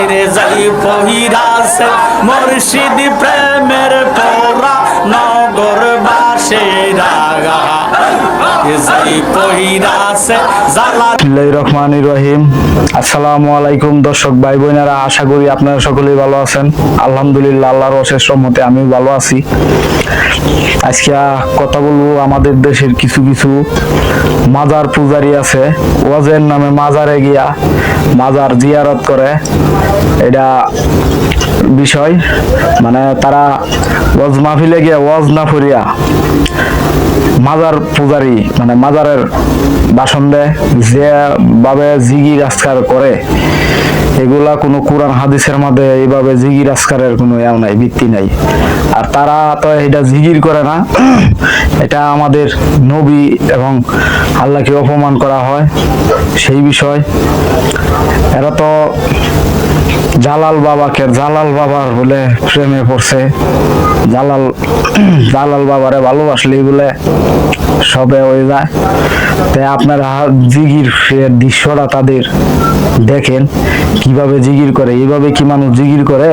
বাইরে যাই পহিরাছে মুর্শিদ প্রেমের পোরা নগরবাসীরা যাই পহিরাছে জালা। বিসমিল্লাহির রহমানির রহিম। আসসালামু আলাইকুম দর্শক ভাই বোনেরা, আশা করি আপনারা সকলেই ভালো আছেন। আলহামদুলিল্লাহ, আল্লাহর অশেষ রহমতে আমি ভালো আছি। আজকে কথা বলবো আমাদের দেশের কিছু কিছু মাজার পূজারি আছে, ওয়াজের নামে মাজারে গিয়া মাজার জিয়ারত করে। এটা বিষয় মানে তারা ওয়াজ মাহফিলে গিয়া ওয়াজ না ফুরিয়া মাজার পূজারি মানে মাজারের বাসন দেয়, যেভাবে জিগির আজকার করে এগুলা কোনো কোরআন হাদিসের মধ্যে এইভাবে জিগির আজকারের কোনো এও নাই, ভিত্তি নাই। আর তারা তো এটা জিগির করে না, এটা আমাদের নবী এবং আল্লাহকে অপমান করা হয় সেই বিষয়। এরা তো জালাল বাবার বলে প্রেমে পড়ছে, জালাল বাবারে ভালোবাসলে বলে সবে হয়ে যায়। তাই আপনারা জিগির দৃশ্যটা তাদের দেখেন কিভাবে জিগির করে। এইভাবে কি মানুষ জিগির করে?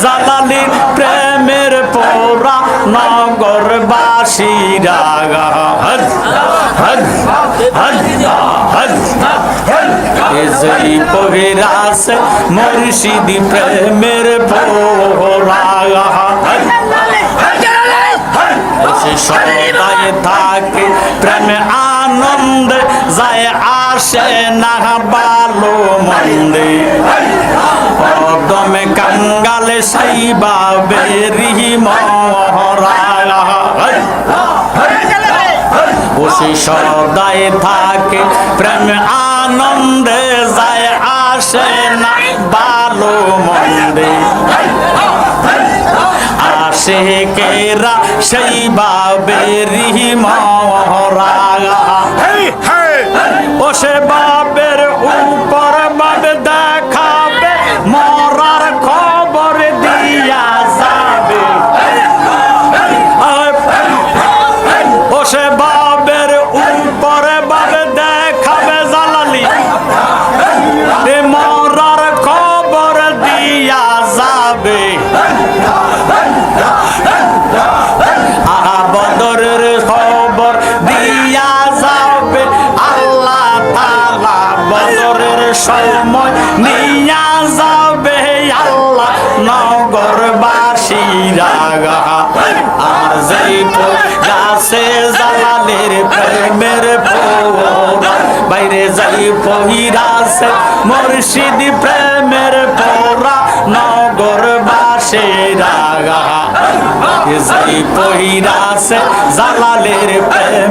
জালালির প্রেমের পোরা নগরবাসীরা পহিরাছে মুর্শিদ প্রেমের পোরা সবাই থাকে প্রেমে আনন্দ যায় আসে না ভালো মন্দে দমে কাঙ্গালে সাইবা বেরি মহরা সদাই থাকে প্রেম আনন্দে যায় আসে না ভালো মন্দে আসে কেরা সেই বাবেরি মহরা ও সে বাবের উপর বাবে দেখাবে মরার খবর দিয়া যাবে। ও সে বাবের উপরে বাবে দেখাবে জালালি মরার খবর দিয়া যাবে। বদরের খবর দিয়া যাবে আল্লাহ তাআলা, বদরের সময় নিয়া যাবে আল্লাহ নগরবাসীরা। আর যেই গাছে জালালের প্রেমের পোরা বাইরে যাই পহিরাছে মুর্শিদ প্রেমের পোরা নগরবাসীরা যাই পহিরাছে জালালের প্রেম।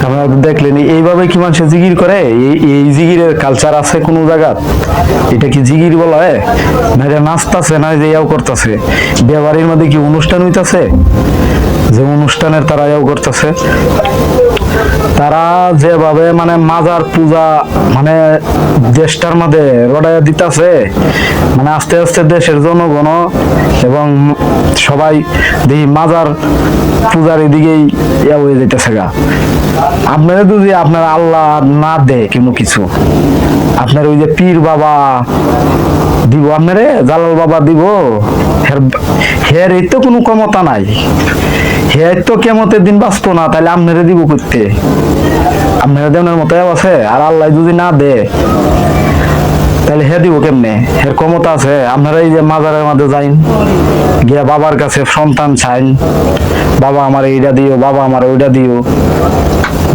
আপনারা দেখলেন এইভাবে কি মানুষ জিগির করে? এই জিগিরের কালচার আছে কোন জায়গা? এটা কি জিগির বলা হয়? না এটা নাচতাছে, না যে ইয়াও করতেছে। বিয়ে বাড়ির মধ্যে কি অনুষ্ঠান হইতাছে, যে অনুষ্ঠানের তারা ইয়াও করতেছে। তারা যেভাবে মানে মাজার পূজা মানে দেশটার মধ্যে রড়াইয়া দিতেছে, মানে আস্তে আস্তে দেশের জনগণ এবং সবাই দেখি মাজার পূজার এদিকেই ইয়া হয়ে যেতেছে গা। আপনারা যদি আপনার আল্লাহ না দেয় কোনো কিছু, আপনার ওই যে পীর বাবা দিব, আপনারে জালাল বাবা দিব, হের এই তো কোনো ক্ষমতা নাই, হের তো কেমতের দিন বাঁচতো না, তাহলে আপনারে দিব করতে? আপনারা দেওয়ার মতো আছে? আর আল্লাহ যদি না দে তাহলে হে দিব কেমনে? হের ক্ষমতা আছে? আপনারা এই যে মাজারের মধ্যে যাইন গিয়া বাবার কাছে সন্তান চাইন, বাবা আমার এইটা দিও, বাবা আমার ওইটা দিও,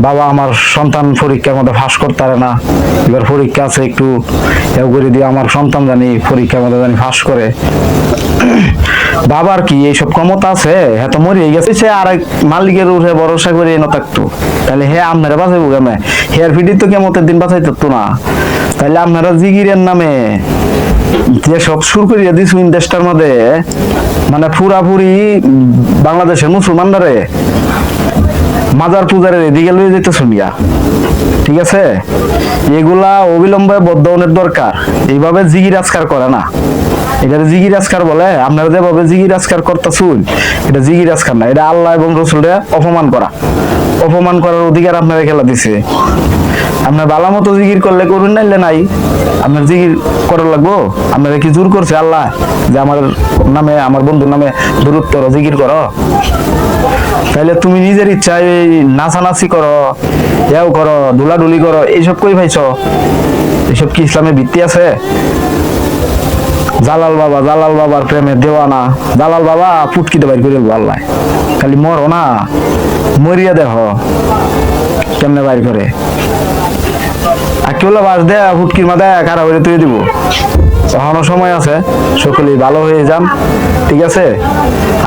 বাবা আমার সন্তান পরীক্ষার মধ্যে ফাঁস করতে পারে না, এবার পরীক্ষা আছে একটু এও করে দিও, আমার সন্তান জানি পরীক্ষার মধ্যে জানি ফাঁস করে। বাবার কি এইসব ক্ষমতা আছে? হ্যাঁ তো মরিয়ে গেছে, সে আর এক মালিকের উপরে ভরসা করে এনে থাকতো, তাহলে হে আপনারা বাঁচাইবো কেমনে? হেয়ার ফিটি তো কেমতের দিন বাঁচাই থাকতো না। তাহলে আপনারা জিগিরের নামে যে সব সুর করিয়া দিছুন দেশটার মধ্যে, মানে পুরাপুরি বাংলাদেশের মুসলমানরা মাজার পূজারের এদিকে লয়ে যেতে শুনিয়া, ঠিক আছে? এগুলা অবিলম্বে বদলানোর দরকার। এইভাবে জিগির আজকার করে না, এটা জিগির আজকার বলে। আপনারা যেভাবে জিগির আজকার করতেছুন, এটা জিগির আজকার না, এটা আল্লাহ এবং রসুলের অপমান করা। অপমান করার অধিকার আপনারা খেলা দিছে। আপনার বালা মতো জিকির করলে করুন, নাইলে নাই। আপনার জিকির করার লাগবো? আপনারা কি জোর করছে আল্লাহ যে আমার নামে, আমার বন্ধুর নামে দরুদ করো, জিকির করো? তাইলে তুমি নিজের ইচ্ছায় নাচানাচি করো, এও করো, ধুলাধুলি করো, এইসব কই পাইছো? এসব কি ইসলামের ভিত্তি আছে? জালাল বাবার প্রেমে দেওয়ানা, জালাল বাবা ফুটকিতে বাইর করে দেবো আল্লাহ। খালি মরো না, মরিয়া দেহ কেমনে বাইর করে। আর কেউ বাস দেয় ফুটকির মাথায় খারাপ হয়ে তুই দিব। এখনো সময় আছে, সকলেই ভালো হয়ে যান, ঠিক আছে?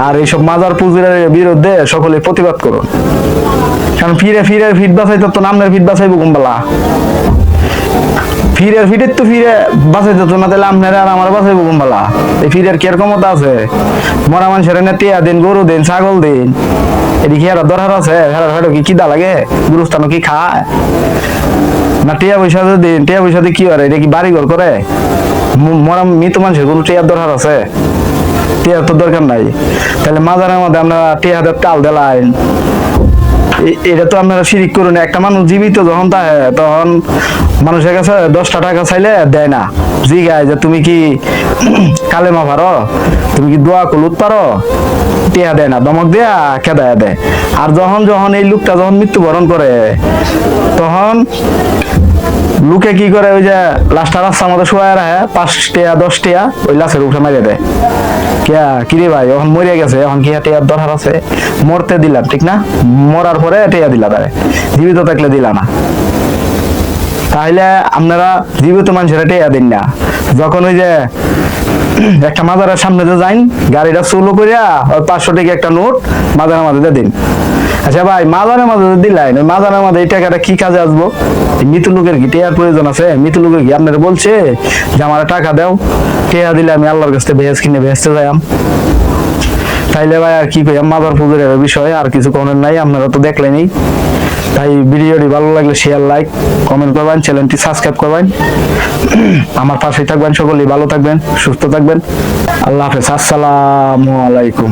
আর এইসব মাজার পুজোর বিরুদ্ধে সকলে প্রতিবাদ করুন। কারণ ফিরে ফিট বাঁচাইতো তো নামনের ফিট বাঁচাইবো কুম্বালা। ফিরের ফিটের তো ফিরে বাঁচাইতে তো না, তাহলে আপনারা আর আমার বাঁচাইবো কুম্বালা? এই ফিরের কি আর ক্ষমতা আছে? মরা মানুষের এনে টিয়া দিন, গরু দিন, ছাগল দিন, এদিকে আর দরকার আছে? কি কিদা লাগে? গুরুস্থান কি খায় না? টিয়া পয়সা দিন, টিয়া পয়সা দিয়ে কি করে? এটা কি বাড়ি ঘর করে? মরা মৃত মানুষের কোনো টিয়ার দরকার আছে? টিয়ার তো দরকার নাই। তাহলে মাজারের মধ্যে আপনারা টিয়া হাতের টাল দেলাইন, এটা তো আপনারা শিরিক করুন। একটা মানুষ জীবিত যখন থাকে তখন মানুষের কাছে 10টা টাকা চাইলে দেয় না, জিগায় যে তুমি কি কালেমা পারো, তুমি কি দোয়া কলুত পারো, টিয়া দেয় না, দমক দেয়া খেদায়া দেয়। আর যখন এই লোকটা যখন মৃত্যুবরণ করে তখন লোকে কি করে, ওই যে লাশটা রাস্তার মধ্যে শোয়া রাখে, 5 টিয়া 10 টিয়া ওই লাশের উঠে মারিয়ে দেয়। কিরে ভাই, এখন মরিয়া গেছে, এখন কি টিয়ার দরকার আছে? মরতে দিলাম, ঠিক না? মরার পরে টিয়া দিলা, তারে জীবিত থাকলে দিলা না। তাহলে আপনারা জীবিত মানুষেরা টিয়া দিন না। যখন ওই যে একটা মাজারের সামনে যে যাইন, গাড়িটা চুলো করিয়া 500 টাকা একটা নোট মাজারের মাঝে দিন। আচ্ছা ভাই, মাজারের মাঝে দিলেন, ওই মাজারের মাঝে এই টাকাটা কি কাজে আসবো? মৃত লোকের কি টিয়ার প্রয়োজন আছে? মৃত লোকের কি আপনারা বলছে যে আমার টাকা দাও, টিয়া দিলে আমি আল্লাহর কাছে ভেজ কিনে ভেজতে যাইম? তাইলে ভাই আর কি কইম, মাজার পুজোর বিষয়ে আর কিছু কমেন্ট নাই, আপনারা তো দেখলেনই। তাই ভিডিওটি ভালো লাগলে শেয়ার, লাইক, কমেন্ট করবেন, চ্যানেলটি সাবস্ক্রাইব করবেন, আমার পাশেই থাকবেন। সকলেই ভালো থাকবেন, সুস্থ থাকবেন। আল্লাহ হাফেজ, আসসালামু আলাইকুম।